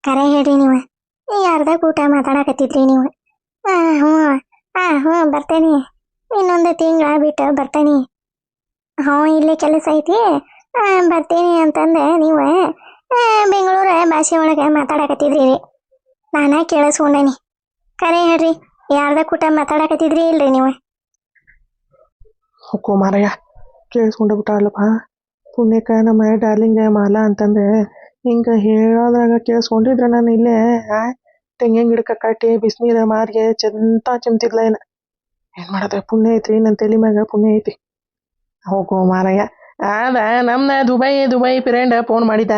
ಕರೆ ಹೇಳ್ರಿ ನೀವು ಯಾರ್ದಾಗ ಊಟ ಮಾತಾಡಕತ್ತಿದ್ರಿ ನೀವು? ಹ್ಞೂ ಹ್ಞೂ ಬರ್ತೇನೆ, ಇನ್ನೊಂದು ತಿಂಗಳ ಬಿಟ್ಟು ಬರ್ತೇನೆ. ಹ್ಞೂ ಇಲ್ಲೇ ಕೆಲಸ ಐತಿ, ಬರ್ತೀನಿ ಅಂತಂದೆ ನೀವು ಬೆಂಗಳೂರು ಭಾಷೆ ಒಳಗೆ ಮಾತಾಡಕತ್ತಿದ್ರಿ ರೀ. ನಾನೇ ಕೇಳಿಸ್ಕೊಂಡೇನಿ. ಕರೆ ಹೇಳ್ರಿ, ಯಾರ್ದಾಗ ಊಟ ಮಾತಾಡಕತ್ತಿದ್ರಿ ಇಲ್ರಿ ನೀವು? ಹೊಕ್ಕೋ ಮಾರಯ್ಯ, ಕೇಳಿಸ್ಕೊಂಡ ಬಿಟ್ಟಾಳಪ್ಪ. ಪುಣ್ಯಕ್ಕ ನಮ್ಮ ಡಾರ್ಲಿಂಗ್ ಮಾಲಾ ಅಂತಂದೆ ಹಿಂಗೆ ಹೇಳೋದ್ರಾಗ ಕೇಳಿಸ್ಕೊಂಡಿದ್ರೆ ನಾನು ಇಲ್ಲೇ ತೆಂಗಿನ ಗಿಡಕ್ಕೆ ಕಟ್ಟಿ ಬಿಸಿನೀರು ಮಾರಿಗೆ ಚಿಮ್ತಿದ್ಲ ಏನು ಮಾಡೋದು? ಪುಣ್ಯ ಐತ್ರಿ, ನನ್ನ ತಲೆ ಮ್ಯಾಗ ಪುಣ್ಯ ಐತಿ. ಹೋಗೋ ಮಾರಯ್ಯ, ಅದ ನಮ್ನ ದುಬೈ ಫ್ರೆಂಡ್ ಫೋನ್ ಮಾಡಿದ್ದ,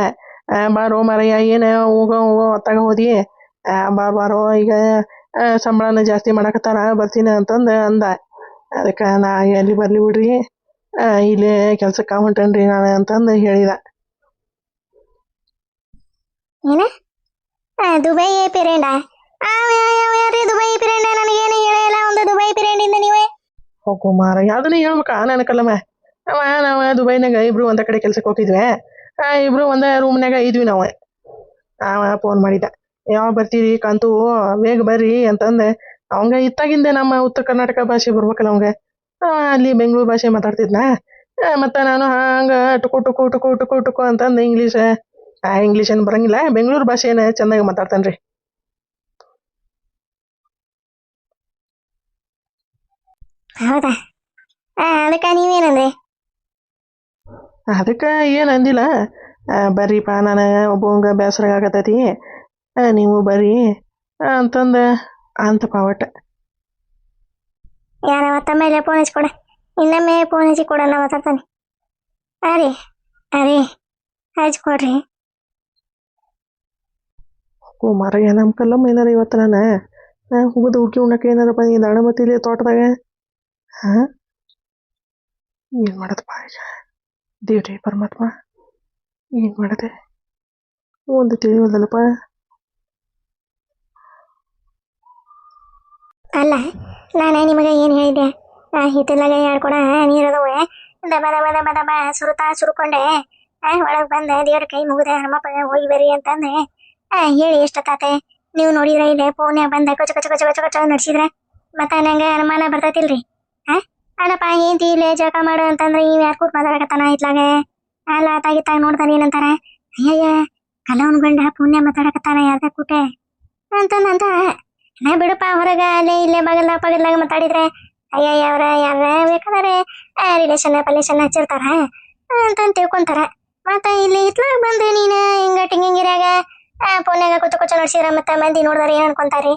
ಬಾರೋ ಮಾರಯ್ಯ ಏನು ಹೋಗೋ ಹೊತ್ತಾಗ ಹೋದಿ, ಬಾರೋ ಈಗ ಸಂಬಳನ ಜಾಸ್ತಿ ಮಾಡಕತ್ತಾರ ಬರ್ತೀನಿ ಅಂತಂದು ಅಂದ. ಅದಕ್ಕೆ ನಾ ಎಲ್ಲಿ ಬರ್ಲಿ ಬಿಡ್ರಿ, ಇಲ್ಲೇ ಕೆಲ್ಸಕ್ಕೆ ಹೊಂಟೇನ್ರಿ ನಾನು ಅಂತಂದು ಹೇಳಿದ. ಏನ ದುಬೈ ಪಿರೇಂಡ? ಯಾರ್ರಿ ದುಬೈ ಪಿರೇಂಡ? ನನಗೇನು ಹೇಳಿಲ್ಲ ಒಂದು ದುಬೈ ಪಿರೇಂಡಿಂದ ನೀವೇ. ಹೋಗೋ ಮಾರಯ್ಯ, ಅದನ್ನ ಹೇಳ್ಬೇಕಾ ನನ್ನ ಕಲ್ಲಮ್ಮ? ನಾವು ದುಬೈನಾಗ ಇಬ್ರು ಒಂದ ಕಡೆ ಕೆಲ್ಸಕ್ಕೆ ಹೋಗಿದ್ವಿ, ಇಬ್ರು ಒಂದ ರೂಮ್ನಾಗ ಇದ್ವಿ ನಾವು. ಫೋನ್ ಮಾಡಿದ್ದ, ಯಾವಾಗ ಬರ್ತೀರಿ ಕಂತು, ಬೇಗ ಬರ್ರಿ ಅಂತಂದೆ. ಅವಂಗ ಇತ್ತಾಗಿಂದೆ ನಮ್ಮ ಉತ್ತರ ಕರ್ನಾಟಕ ಭಾಷೆ ಬರ್ಬೇಕಲ್ಲ ಅವಂಗ, ಅಲ್ಲಿ ಬೆಂಗಳೂರು ಭಾಷೆ ಮಾತಾಡ್ತಿದ್ನ. ಮತ್ತು ನಾನು ಹಂಗೆ ಟುಕು ಅಂತಂದು ಇಂಗ್ಲೀಷ್ ಏನು ಬರಂಗಿಲ್ಲ, ಬೆಂಗಳೂರು ಭಾಷೆನ ಚೆನ್ನಾಗಿ ಮಾತಾಡ್ತಾನೆ ರೀ. ಹೌದಾ? ಅದಕ್ಕೆ ನೀವೇನಂದ್ರಿ? ಅದಕ್ಕೆ ಏನು ಅಂದಿಲ್ಲ, ಬರ್ರಿಪ್ಪ ನಾನು ಒಬ್ಬವಂಗ ಬೇಸರ ಆಗತೈತಿ, ನೀವು ಬರ್ರಿ ಅಂತಂದು ಅಂತಪ್ಪ ಒಟ್ಟು. ಯಾರ ಮತ್ತೊಮ್ಮೆಲೆ ಫೋನ್ ಹಚ್ಕೊಡ, ಇನ್ನೊಮ್ಮೆ ಫೋನ್ ಹಚ್ಚಿ ಕೊಡ, ನಾ ಮಾತಾಡ್ತಾನೆ. ಅರಿ ಹಚ್ಕೊಡ್ರಿ. ಓ ಮಾರಯ್ಯ, ನಮ್ಮ ಕಲ್ಲಮ್ಮ ಏನಾರ ಇವತ್ತು ನಾನು ಹೋಗೋದು ಉಕ್ಕಿ ಉಣ್ಣಕ್ಕೆ ಏನಾರ ಬಂದು ದಾಣಮತಿಲಿ ತೋಟದಾಗ ಏನು ಮಾಡದಪ್ಪ ಈಗ? ದೇವ್ರಿ ಪರಮಾತ್ಮ, ಏನು ಮಾಡದೆ ಒಂದು ತಿಳಿಯೋದಲ್ಲಪ್ಪ. ಅಲ್ಲ, ನಾನು ನಿಮಗೆ ಏನು ಹೇಳಿದೆ? ಹಿತ್ತಲಾಗ ಹೇಳ್ಕೊಡ ನೀರದವೆ, ದಬ ದಬ ದಬ ದಬ ಸುರುಕೊಂಡೆ ಒಳಗೆ ಬಂದೆ, ದೇವ್ರ ಕೈ ಮುಗಿದೆ, ಹನುಮಪ್ಪ ಹೋಗಿ ಬರ್ರಿ ಅಂತಂದೆ. ಹೇಳಿ ಎಷ್ಟೊತ್ತಾತೆ? ನೀವು ನೋಡಿದ್ರೆ ಇಲ್ಲೇ ಫೋನ್ಯಾಗ ಬಂದ ಕೊಚ ನಡ್ಸಿದ್ರೆ ಮತ್ತೆ ನಂಗೆ ಅನುಮಾನ ಬರ್ತೈತಿಲ್ರಿ? ಅಲ್ಲಪ್ಪ ఏంటి ಇಲ್ಲೇ ಜಳಕ ಮಾಡು ಅಂತಂದ್ರೆ ಇವ್ ಯಾರು ಕೂತ್ ಮಾತಾಡಕತ್ತಾನ ಇತ್ಲಾಗೆ? ಅಲ್ಲ ತಾಗಿತ್ತಾಗ ನೋಡ್ತಾನೆ ಏನಂತಾರೆ, ಅಯ್ಯಯ್ಯ ಕಲವನ್ ಗಂಡ ಪುಣ್ಯ ಮಾತಾಡಕತ್ತಾನ ಯಾರ್ದ ಕೂಟೆ ಅಂತಂದಂತ. ನಾ ಬಿಡಪ್ಪ, ಹೊರಗೆ ಅಲ್ಲೇ ಇಲ್ಲೇ ಪಗಲ್ದಾಗ ಮಾತಾಡಿದ್ರೆ ಅಯ್ಯಯ್ಯ ಅವ್ರ ಯಾರ ಬೇಕಾದ್ರೆ ರಿಲೇಷನ್ ಪಲ್ಲೇಷನ್ ಹಚ್ಚಿರ್ತಾರ ಅಂತಂದು ತಿಳ್ಕೊಂತಾರ. ಮತ್ತೆ ಇಲ್ಲಿ ಇತ್ಲಾಗ ಬಂದು ನೀನು ಹಿಂಗ ಟಿಂಗಿಂಗಿರಾಗ ಫೋನ್ಯಾಗ ಕೊಚ್ಚ ನಡ್ಸಿದ್ರ ಮತ್ತೆ ಮಂದಿ ನೋಡಿದ್ರೆ ಏನ್ ಅನ್ಕೊಂತಾರಿ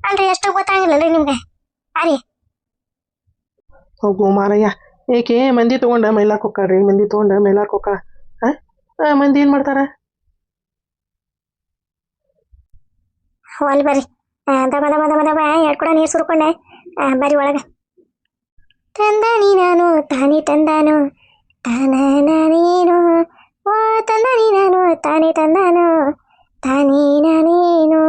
ಅಲ್ರಿ? ಎಷ್ಟು ಗೊತ್ತಾಗಿಲ್ಲರಿ ನಿಮ್ಗೆ? ಅರಿ ಹೋಗು ಮಾರಯ್ಯ, ಏಕೆ ಮಂದಿ ತೊಗೊಂಡ ಮೈಲಾಕ್ ಹೋಗ್ರಿ, ಮಂದಿ ತೊಗೊಂಡ ಮೈಲಾಕ್ ಹೋಗ. ಮಂದಿ ಏನು ಮಾಡ್ತಾರ? ಅಲ್ಲಿ ಬರ್ರಿ, ದಬ ದಬ ದಬ ದಬ ಎರಡು ಕೂಡ ನೀರು ಸುರ್ಕೊಂಡೆ ಬರ್ರಿ ಒಳಗೆ. ತಂದಾನಿ ನಾನು ತಾನೇ ತಂದಾನು ತಾನೇನು, ಓ ತಂದಾನಿ ನಾನು ತಾನೇ ತಂದಾನು ತಾನೇ ನಾನೇನು.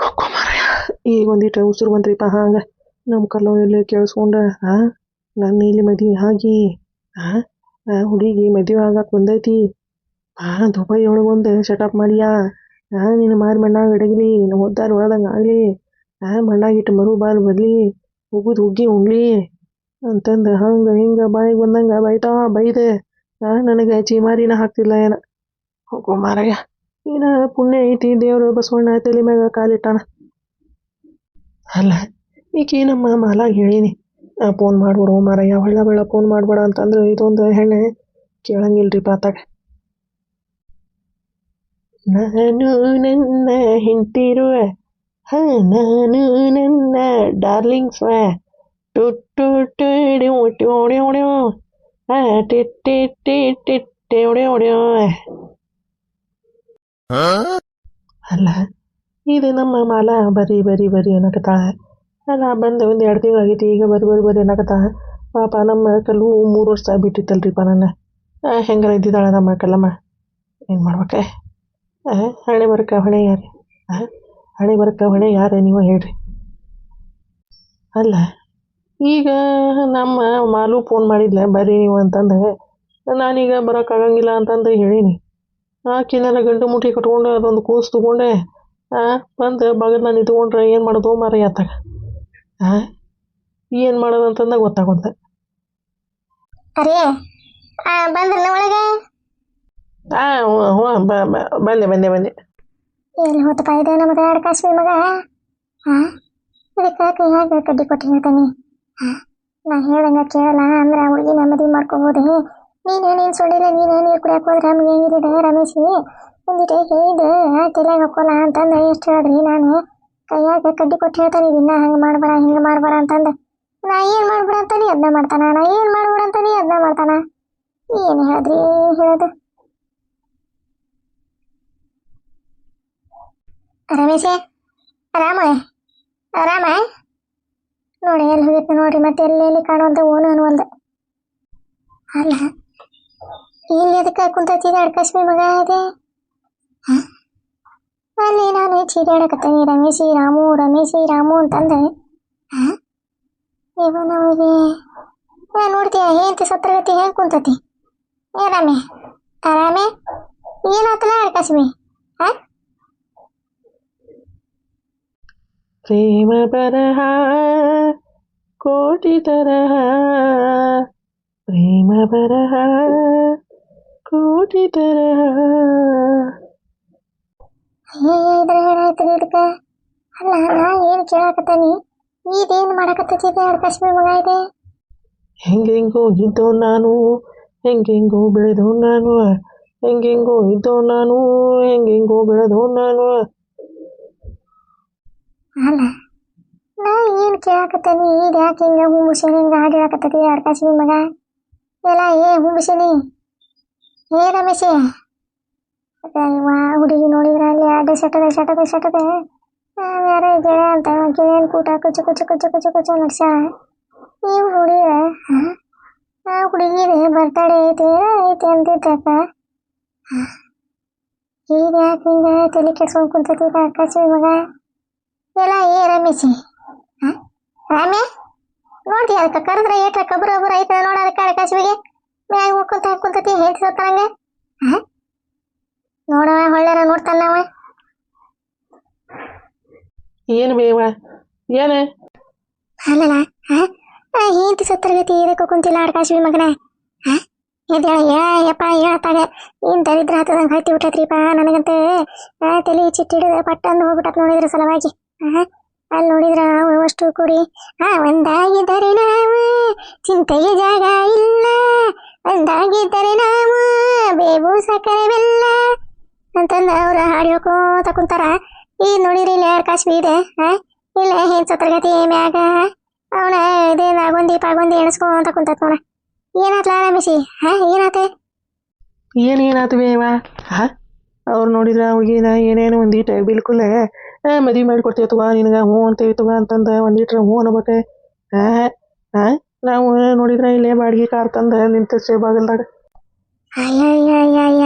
ಹೋಗೋ ಮಾರಯ್ಯ, ಈಗ ಒಂದಿಟ್ಟು ಉಸಿರು ಬಂದ್ರಿಪ್ಪ. ಹಂಗೆ ನಮ್ಮ ಕಲ್ಲೋ ಎಲ್ಲೇ ಕೇಳಿಸ್ಕೊಂಡ ನನ್ನ ಇಲ್ಲಿ ಮದುವೆ ಆಗಿ ಹುಡುಗಿ ಮದುವೆ ಆಗಕ್ಕೆ ಬಂದೈತಿ. ದುಬೈ ಒಳಗೆ ಒಂದು ಸೆಟಪ್ ಮಾಡಿಯಾ, ನೀನು ಮಾರಿ ಮಣ್ಣಾಗ ಇಡಗಲಿ, ನಮ್ಮ ಹೊದ್ದಾರ ಒಳದಂಗೆ ಆಗಲಿ, ಮಣ್ಣಾಗಿಟ್ಟು ಮರು ಬಾಲ್ ಬರಲಿ, ಹೋಗುದು ಹುಗ್ಗಿ ಉಣ್ಲಿ ಅಂತಂದು ಹಂಗೆ ಹಿಂಗೆ ಬಾಯಿಗೆ ಬಂದಂಗೆ ಬೈದೆ ನನಗೆ ಚೀಮಾರಿನ ಹಾಕ್ತಿಲ್ಲ ಏನ. ಹೋಗೋ ಮಾರಯ್ಯ, ನೀನು ಪುಣ್ಯ ಐತಿ, ದೇವರು ಬಸವಣ್ಣ ತಲೆ ಮ್ಯಾಗ ಕಾಲಿಟ್ಟಾನ. ಅಲ್ಲ, ಈಕೆ ನಮ್ಮ ಮಾಲಾಗ ಹೇಳೀನಿ ಫೋನ್ ಮಾಡ್ಬಿಡು ಮಾರಯ್ಯ, ಹೊಳ್ಳ ಫೋನ್ ಮಾಡ್ಬೇಡ ಅಂತಂದ್ರೆ ಇದೊಂದು ಹೆಣ್ಣೆ ಕೇಳಂಗಿಲ್ರಿ ಪಾತಾಗ. ನಾನು ನನ್ನ ಹೆಂಡ್ತಿರುವ ನಾನು ನನ್ನ ಡಾರ್ಲಿಂಗ್ ಅಲ್ಲ, ಇದು ನಮ್ಮ ಮಾಲ ಬರಿ ಅನ್ನಕತ್ತಾಳ. ಅಲ್ಲ, ಬಂದು ಒಂದು 2 ತಿಂಗಳಾಗೈತಿ, ಈಗ ಬರಿ ಅನ್ನಕತ್ತಾಳ. ಪಾಪ ನಮ್ಮ ಕಲ್ಲು 3 ವರ್ಷ ಬಿಟ್ಟಿತ್ತಲ್ರಿಪ್ಪ ನನ್ನ. ಹೆಂಗಾರ ಇದ್ದಿದ್ದಾಳ ನಮ್ಮ ಕಲ್ಲಮ್ಮ. ಏನು ಮಾಡ್ಬೇಕೆ? ಹಣೆ ಬರಕ ಹೊಣೆ ಯಾರು? ಹಣೆ ಬರಕ ಹೊಣೆ ಯಾರು ನೀವು ಹೇಳ್ರಿ? ಅಲ್ಲ, ಈಗ ನಮ್ಮ ಮಾಲು ಫೋನ್ ಮಾಡಿದ್ಲೆ ಬರ್ರಿ ನೀವು ಅಂತಂದು, ನಾನೀಗ ಬರೋಕ್ಕಾಗಂಗಿಲ್ಲ ಅಂತಂದು ಹೇಳೀನಿ. ಆಕಿನೆಲ್ಲ ಗಂಟು ಮುಟ್ಟಿ ಕಟ್ಕೊಂಡು ಅದೊಂದು ಕೂಸು ತಗೊಂಡೆ ಬಂದು ಬಾಗಿಲು ನಿಂತ್ಕೊಂಡ್ರೆ ಏನು ಮಾಡೋದು ಮಾರ ಆತಾಗ ಏನು ಮಾಡೋದು ಅಂತಂದ ಗೊತ್ತಾಗೋದ. ಅರೇ ಬಂದ್ರನ ಒಳಗೆ? ಹ್ಞೂ ಬಂದೆ. ಎಲ್ಲಿ ಹೋತಪ್ಪ ಇದು ನಮಗೆ ಎರಡು ಕಾಶ್ಮೀರ್ ಮಗ? ಇದಕ್ಕೆ ಕೈಯಾಗ ಕಡ್ಡಿ ಕೊಟ್ಟು ಹೇಳ್ತಾನೆ. ನಾ ಹೇಳ್ದಂಗೆ ಕೇಳಲ್ಲ ಅಂದ್ರೆ ಹುಡುಗಿ ಮದುವೆ ಮಾಡ್ಕೋಬೋದು. ನೀನು ಸೊಂಡಿಲ್ಲ, ನೀನು ನೀರು ಕುಡಿಯಕ್ಕೆ ಹೋದ್ರೆ ನಮ್ಗೆ ಹೆಂಗಿದೆ ರಮೇಶಿ ಒಂದಿಟ್ಟು ಹೇಳಿದ್ದು ತಲೆಯಾಗ ಹಾಕೋಲ್ಲ ಅಂತಂದು ಎಷ್ಟು ಹೇಳಿದ್ರಿ. ನಾನು ಕೈಯಾಗ ಕಡ್ಡಿ ಕೊಟ್ಟು ಹೇಳ್ತಾನೆ, ಇನ್ನ ಹಂಗೆ ಮಾಡ್ಬೇಡ ಹಿಂಗೆ ಮಾಡ್ಬೇಡ ಅಂತಂದು. ನಾ ಏನು ಮಾಡ್ಬೇಡ ಅಂತಾನೆ ಅದನ್ನ ಮಾಡ್ತಾನ, ನಾ ಏನು ಮಾಡ್ಬೇಡ ಅಂತಾನೆ ಅದನ್ನ ಮಾಡ್ತಾನ. ಏನು ಹೇಳಿದ್ರಿ ಹೇಳೋದು? ರಮೇಶೇ ಆರಾಮ ನೋಡಿ ಎಲ್ಲಿ ಹೋಗಿತ್ತು ನೋಡ್ರಿ, ಮತ್ತೆ ಎಲ್ಲೆಲ್ಲಿ ಕಾಣುವಂತ ಓನು ಅನ್ನುವಲ್ದು. ಅಲ್ಲ ಇಲ್ಲಿ ಅದಕ್ಕೆ ಕುಂತೈತಿದೆ ಅಡ್ಕಶ್ಮಿ ಮಗ ಇದೆ. ಅಲ್ಲಿ ನಾನು ಚೀರಾಡಕತ್ತೇನೆ ರಮೇಶಿ ರಾಮು ಅಂತಂದೆ. ಇವ ನಮಗೆ ನೋಡ್ತೀಯ ಏಂತಿ ಸತ್ರಗತಿ ಹೆಂಗೆ ಕುಂತತಿ. ಆರಾಮೆ ಏನಾತಲ್ಲ ಅಡ್ಕಶ್ಮಿ? ಪ್ರೇಮ ಬರಹ ಕೋಟಿ ತರಹ, ಪ್ರೇಮ ಬರಹ ಕೋಟಿ ತರಹ. ಇದ್ರ ಏನಾಯ್ತದೆ ಇದಕ್ಕೆ? ಅಲ್ಲ ನಾ ಏನು ಕೇಳಾಕತ್ತಾನಿ, ಇದೇನು ಮಾಡಕತ್ತಿದೆ ಅಡ್ಕಶ್ಮಿ ಮಗ ಇದೆ? ಹೆಂಗೆಂಗೋ ಇದ್ದೋ ನಾನು, ಹೆಂಗೆಂಗೋ ಬೆಳೆದೋ ನಾನು, ಹೆಂಗೆಂಗೋ ಇದ್ದೋ ನಾನು, ಹೆಂಗೆಂಗೋ ಬೆಳೆದೋ ನಾನು. ಅಲ್ಲ ನಾ ಏನು ಕೇಳಾಕತ್ತಾನಿ, ಇದು ಯಾಕೆ ಹಿಂಗೆ ಹುಂಬುಸೇನಿ ಹಿಂಗೆ ಹಾಡು ಹೇಳಕತ್ತತಿ ಅಡ್ಕಶ್ಮಿ ಮಗ? ಎಲ್ಲ ಹುಂಬುಸೇನಿ ರಮೇಶಿ. ಹುಡುಗಿ ನೋಡಿದ್ರೆ ಅಲ್ಲಿ ಅಡ್ಡ ಸಟದೆ ಯಾರೇ ಗೆಳೆ ಅಂತ ಗೆಳೆಯನ್ ಕೂಟ ಕುಚ್ಚು ನಡ್ಸ್ಯಾಳ. ನೀವು ನೋಡಿದ್ರೆ ಹುಡುಗಿದು ಬರ್ತಡೇ ಐತಿ ಅಂತಿದ್ದಕ್ಕ ಈಗ ಯಾಕೆ ಹಿಂಗೆ ತಲೆ ಕೆಡ್ಸ್ಕೊಂಡು ಕುಂತತಿ ಅಡ್ಕಶ್ಮಿ ಮಗ? ಎಲ್ಲ ರಮೇಶಿ ರಾಮೆ ನೋಡ್ತಿ ಅದಕ್ಕೆ ಕರೆದ್ರೆ ಏಟ್ರ ಕಬ್ಬರು ಐತೆ ನೋಡ ಅದಕ್ಕೆ ಅಡ್ಕಶ್ಮಿಗೆ ಮ್ಯಾಗ ಕುಂತತಿ ಹೇಳ್ತಿ ಸತ್ತಂಗೆ. ನೋಡವ ಹೊಳ್ಳೆರ ನೋಡ್ತಾನ ನಾವ. ಏನು ಬೇವ ಏನ? ಅಲ್ಲಲ್ಲ ಏಂತಿ ಸತ್ತರಗತಿ ಇದಕ್ಕೆ ಕುಂತಿಲ್ಲ ಅಡ್ಕಶ್ಮಿ ಮಗನ. ಯಪ್ಪ ಹೇಳ್ತಾಗ ಏನು ದರಿದ್ರ ಹತ್ತದಂಗೆ ಹತ್ತಿ ಬಿಟ್ಟೈತ್ರಿಪ್ಪ ನನಗಂತ. ತಲೆ ಚಿಟ್ಟಿಡಿದ ಪಟ್ಟಂದು ಹೋಗ್ಬಿಟ್ಟತ್ ನೋಡಿದ್ರ ಸಲುವಾಗಿ. ಅಲ್ಲಿ ನೋಡಿದ್ರ ಅಷ್ಟು ಕೂಡಿ ಒಂದಾಗಿದ್ದರೆ ನಾವು ಚಿಂತೆಗೆ ಜಾಗ ಇಲ್ಲ, ಒಂದಾಗಿದ್ದರೆ ನಾವು ಬೇವು ಸಕ್ಕರೆ ಬೆಲ್ಲ ಅಂತಂದು ಅವ್ರು ಹಾಡು ಹೇಳ್ಕೋತ ಕುಂತಾರ. ಈಗ ನೋಡಿರಿ ಇಲ್ಲಿ ಅಡ್ಕಶ್ಮಿ ಇದೆ ಇಲ್ಲ ಏನ್ ಸತ್ರಗತಿ ಮ್ಯಾಗ ಅವನ ಇದೇ ಪಾಗೊಂದಿ ಎಣಸ್ಕೊಂತ ಕುಂತತ್ ನೋಡ. ಏನಾತ್ಲ ರಮೇಶಿ? ಏನಾತೆ? ಏನಾತು ಬೇವ? ಅವ್ರು ನೋಡಿದ್ರ ಹುಡುಗಿನ ಏನೇನು ಒಂದೀಟ ಬಿಲ್ಕುಲ್ ಮದುವೆ ಮಾಡಿಕೊಡ್ತೀವಿ ತಗೋ ನಿನಗೆ ಹ್ಞೂ ಅಂತೇವಿ ತಗೋ ಅಂತಂದು ಒಂದೀಟ್ರ ಹ್ಞೂ ಅನ್ಬೇಕೆ. ನಾವು ನೋಡಿದ್ರೆ ಇಲ್ಲೇ ಬಾಡಿಗೆ ಕಾರ್ ತಂದು ನಿಂತಿರ್ಸೇ ಬಾಗಲ್ದಾಗ. ಅಯ್ಯ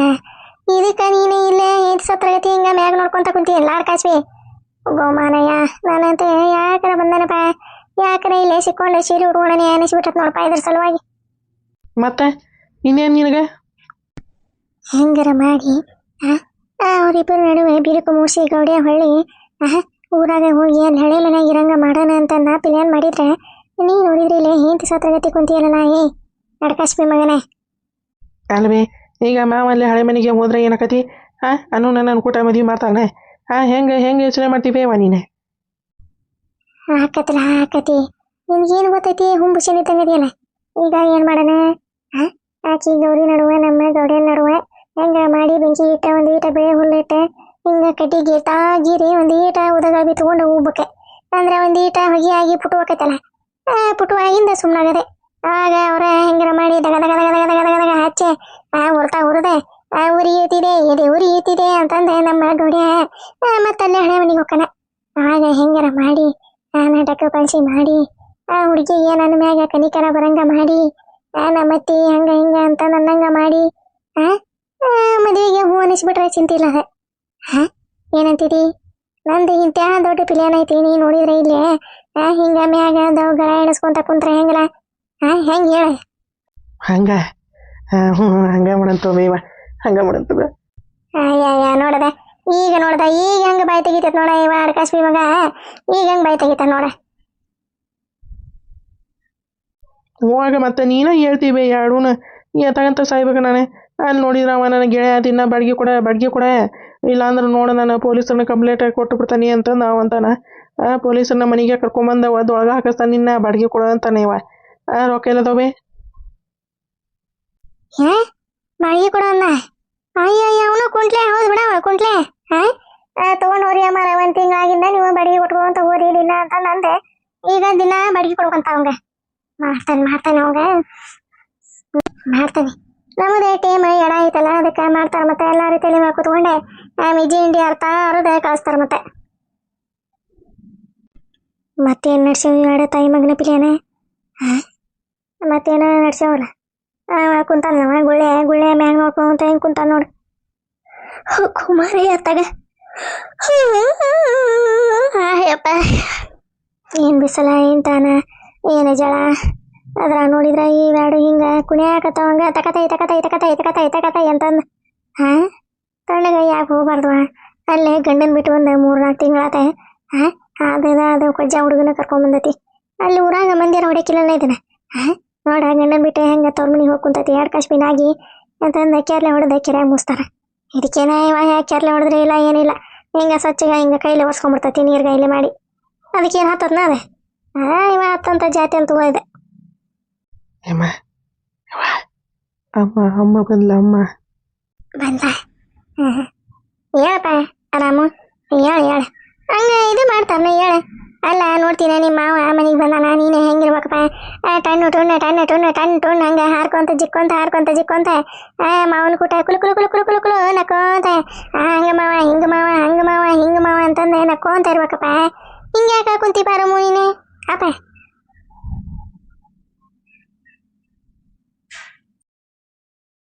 ಇದಕ್ಕೆ ನೀನು ಇಲ್ಲೇ ಏನ್ ಸತ್ರಗತಿ ಹಿಂಗ ಮ್ಯಾಗ ನೋಡ್ಕೊಂತ ಕುಂತಿಯಲ್ಲ ಅಡ್ಕಶ್ಮಿ. ಗೋಮಾನಯ್ಯ ನಾನಂತೆ ಯಾಕರ ಬಂದನಪ್ಪ, ಯಾಕರ ಇಲ್ಲೇ ಸಿಕ್ಕೊಂಡೆ ಸೀರೆ ಉಡ್ಕೊಂಡನೆ ಅನಿಸ್ಬಿಟ್ಟತ್ ನೋಡಪ್ಪ ಇದ್ರ ಸಲುವಾಗಿ. ಮತ್ತೆ ಇನ್ನೇನು ನಿನಗೆ? ಹೆಂಗರ ಮಾಡಿ ಅವರಿಬ್ಬರ ನಡುವೆ ಬಿರುಕು ಮೂಸಿ ಗೌಡಿಯ ಹೊಳ್ಳಿ ಊರಾಗ ಹೋಗಿ ಅಲ್ಲಿ ಹಳೆ ಮನೆಯಾಗ ಇರಂಗ ಮಾಡೋಣ ಅಂತ ನಾ ಪ್ಲ್ಯಾನ್ ಮಾಡಿದ್ರೆ ನೀ ನೋಡಿದ್ರಿ ಇಲ್ಲೇ ಹೆಂಡತಿ ಸತ್ರಗತಿ ಕುಂತಿಯಲ್ಲ ಅಡ್ಕಶ್ಮಿ ಮಗನೇ. ಅಲ್ವೇ ಈಗ ಮಾವಲ್ಲಿ ಹಳೆ ಮನೆಗೆ ಹೋದ್ರೆ ಏನಾಕತಿ? ನನ್ನ ಕೂಟ ಮದುವೆ ಮಾಡ್ತಾನೆ. ಹೆಂಗೆ ಯೋಚನೆ ಮಾಡ್ತೀವೇವ ನೀನೆ? ಹಾಕತಿ ನಿನ್ಗೇನು ಗೊತ್ತೈತಿ? ಹುಂಬುಸೇನಿ ತಂಗದಿಯಲ್ಲ. ಈಗ ಏನು ಮಾಡೋಣ? ಆಕಿ ಗೌರಿ ನಡುವೆ ನಮ್ಮ ಗೌಡಿಯನ್ ನಡುವೆ ಹೆಂಗ ಮಾಡಿ ಬೆಂಕಿ ಇಟ್ಟ ಒಂದು ಈಟ ಬೇಳೆ ಹುಲ್ಲಿಟ್ಟ ಹಿಂಗ ಕಟ್ಟಿಗೆ ತಾಗಿರಿ ಒಂದು ಈಟ ಉದಗ ಬಿತ್ಕೊಂಡು ಹೋಗ್ಬೇಕೆ ಅಂದ್ರೆ ಒಂದು ಈಟ ಹೊಗೆ ಆಗಿ ಪುಟುವಕೈತಲ್ಲ. ಪುಟುವಾಗಿಂದ ಸುಮ್ಮನಾಗದೆ. ಆಗ ಅವ್ರ ಹೆಂಗರ ಮಾಡಿ ದಗ ದಗ ದಗ ದಗ ದಗ ದಗ ಹಚ್ಚೆ ಹೊರ್ತಾ ಹುರಿದೆ ಉರಿಯುತ್ತಿದೆ ಅಂತಂದೆ ನಮ್ಮ ಗೌಡ್ಯ ಮತ್ತಲ್ಲೇ ಹಳೆ ಮನೆಗೆ ಹೋಗ್ಕನ. ಆಗ ಹೆಂಗರ ಮಾಡಿ ನಾಟಕ ಪಂಚಿ ಮಾಡಿ ಹುಡುಗಿಗೆ ನನ್ನ ಮ್ಯಾಗ ಕನಿಕರ ಬರಂಗ ಮಾಡಿ ನಮ್ಮತ್ತಿ ಹಂಗ ಹಿಂಗ ಅಂತ ನನ್ನಂಗ ಮಾಡಿ ಮದುವೆಗೆ ಹೂ ಅನಿಸ್ಬಿಟ್ರೆ ಚಿಂತೆ ಇಲ್ಲ. ಏನಂತೀರಿ? ನಂದು ಇಂಥ ದೊಡ್ಡ ಪ್ಲ್ಯಾನ್ ಐತಿ. ನೀ ನೋಡಿದ್ರೆ ಇಲ್ಲಿ ಹಿಂಗ ಮ್ಯಾಗ ಗಳ ಎಣಿಸ್ಕೊಂತ ಕುಂತ್ರೆ ಹೆಂಗಲ್ಲ? ಹೆಂಗ ಹೇಳ? ಹಂಗ ಹಂಗ ಮಾಡಂತ ಬೇವ, ಹಂಗ ಮಾಡಂತ. ಅಯ್ಯ ನೋಡದ ಈಗ ಹೆಂಗೆ ಬಾಯಿ ತೆಗಿತೈತೆ ನೋಡ ಇವ ಆಡ್ಕಾಶ್ಮಿ ಮಗ ಈಗ ಹೆಂಗೆ ಬಾಯಿ ತೆಗಿತಾನ ನೋಡ. ಹೋಗ ಮತ್ತೆ ನೀನ ಹೇಳ್ತೀವಿ ಎರಡೂನ ತಗಂತ ಸಾಯ್ಬೇಕು ನಾನೇ. ಅಲ್ಲಿ ನೋಡಿದ್ರೆ ಅವ ನನ್ನ ಗೆಳೆಯ ದಿನ ಬಾಡಿಗೆ ಕೊಡ ಇಲ್ಲಾಂದ್ರೆ ನೋಡು ನಾನು ಪೊಲೀಸರನ್ನ ಕಂಪ್ಲೇಂಟ್ ಕೊಟ್ಟು ಬಿಡ್ತಾನೆ ಅಂತಂದು ಅವ ಅಂತಾನ. ಪೊಲೀಸರನ್ನ ಮನೆಗೆ ಕರ್ಕೊಂಬಂದ ಒಳಗೆ ಹಾಕಿಸ್ತಾನೆ ನಿನ್ನ ಬಾಡಿಗೆ ಕೊಡ ಅಂತಾನೆ ಇವ. ರೊಕ್ಕ ಎಲ್ಲದವೆ ಬಾಡಿಗೆ ಕೊಡ ಅಂದ. ಅಯ್ಯ ಅವನು ಕುಂಟ್ಲೆ ಹೌದು ಬಿಡವ ಕುಂಟ್ಲೆ. ತಗೊಂಡು ಹೋರಿ ಅಮ್ಮಾರ 1 ತಿಂಗಳಾಗಿಂದ ನೀವು ಬಾಡಿಗೆ ಕೊಟ್ಕೊಂತ ಹೋರಿ ದಿನ ಅಂತ ಅಂದೆ. ಈಗ ದಿನ ಬಾಡಿಗೆ ಕೊಡ್ಕೊಂತ ಅವಂಗ ಮಾಡ್ತಾನೆ ಅವಂಗ ಮಾಡ್ತಾನೆ. ನಮ್ಮದೇ ಟೀಮ್ ಎಡ ಐತಲ್ಲ ಅದಕ್ಕೆ ಮಾಡ್ತಾರೆ ಮತ್ತೆ ಎಲ್ಲಾರು ತಲೆ ಮೇಲೆ ಕೂತ್ಕೊಂಡೆ ಮಿಜಿ ಇಂಡಿ ಅರ್ಥ ಅರ್ಧ ಕಳಿಸ್ತಾರೆ ಮತ್ತೇನು ನಡ್ಸೇವಿ ಎಡ ತಾಯಿ ಮಗನ ಪಿಲೇನೆ. ಮತ್ತೇನ ನಡ್ಸೇವಲ್ಲ ಕುಂತಾನ ಗುಳ್ಳೆ ಮ್ಯಾಗ ನೋಡ್ಕೊಂತ ಹೆಂಗೆ ಕುಂತಾನ ನೋಡು ಕುಮಾರಿ ಅತ್ತಾಗ. ಯಪ್ಪ ಏನು ಬಿಸಲ ಏನು ತಾನ ಏನು ಜಳ ಅದ್ರ ನೋಡಿದ್ರ ಈ ಬ್ಯಾಡು ಹಿಂಗ ಕುಣಿಯಾಕತ್ತವಂಗ ತಕತೈ ಅಂತಂದು ತಣ್ಣಗ ಯಾಕೆ ಹೋಗ್ಬಾರ್ದು. ಅಲ್ಲೇ ಗಂಡನ್ ಬಿಟ್ಟು ಒಂದು 3-4 ತಿಂಗಳಾತ. ಅದು ಕೊಜ್ಜ ಹುಡುಗನ ಕರ್ಕೊಂಬಂದತಿ. ಅಲ್ಲಿ ಊರಾಗ ಮಂದಿರ ಹೊಡಕಿಲ್ಲ ಇದನ್ನ ನೋಡ ಗಂಡನ್ ಬಿಟ್ಟು ಹೆಂಗ ತವ್ರ ಮನಿಗೆ ಹೋಗಿ ಕುಂತತಿ ಆಡ್ಕಾಶ್ಮೀನಾಗಿ ಅಂತಂದು ಕೆರ್ಲೆ ಹೊಡೆದ ಕೆರೆಯಾಗ ಮುಸ್ತಾರ. ಇದಕ್ಕೇನ ಇವ ಕೆರ್ಲೆ ಹೊಡೆದ್ರೆ ಇಲ್ಲ ಏನಿಲ್ಲ ಹಿಂಗ ಸ್ವಚ್ಛಗ ಹಿಂಗ ಕೈಲಿ ಒರ್ಸ್ಕೊಂಡ್ಬಿಡ್ತತಿ ನೀರ್ಗೈಲಿ ಮಾಡಿ. ಅದಕ್ಕೇನು ಹತ್ತದ ನಾವೇ ಇವ ಹತ್ತಂತ ಜಾತಿ ಅಂತ ಇದೆ. ಅಮ್ಮ ಬಂದ್ಲ ಅಮ್ಮ ಬಂದ ಹೇಳಪ್ಪ ಆರಾಮು ಹೇಳ ಹಂಗ ಇದು ಮಾಡ್ತಾರ ಹೇಳ. ಅಲ್ಲ ನೋಡ್ತೀನಿ ನಿಮ್ಮ ಮಾವ ಮನೆಗೆ ಬಂದಾನ ನೀನು ಹೆಂಗಿರ್ಬೇಕಪ್ಪ ಟಣ್ಣು ಹಂಗೆ ಹಾರ್ಕೊಂತ ಜಿಕ್ಕೊಂತ ಮಾವನ ಕೂಟ ಕುಲು ನಕ್ಕೊಂತ ಹಂಗ ಮಾವ ಹಿಂಗ ಮಾವ ಅಂತಂದೆ ನಕ್ಕೊಂತ ಇರ್ಬೇಕಪ್ಪ. ಹಿಂಗೆ ಯಾಕೆ ಕುಂತಿ ಪಾರಮ್ಮು ನೀನು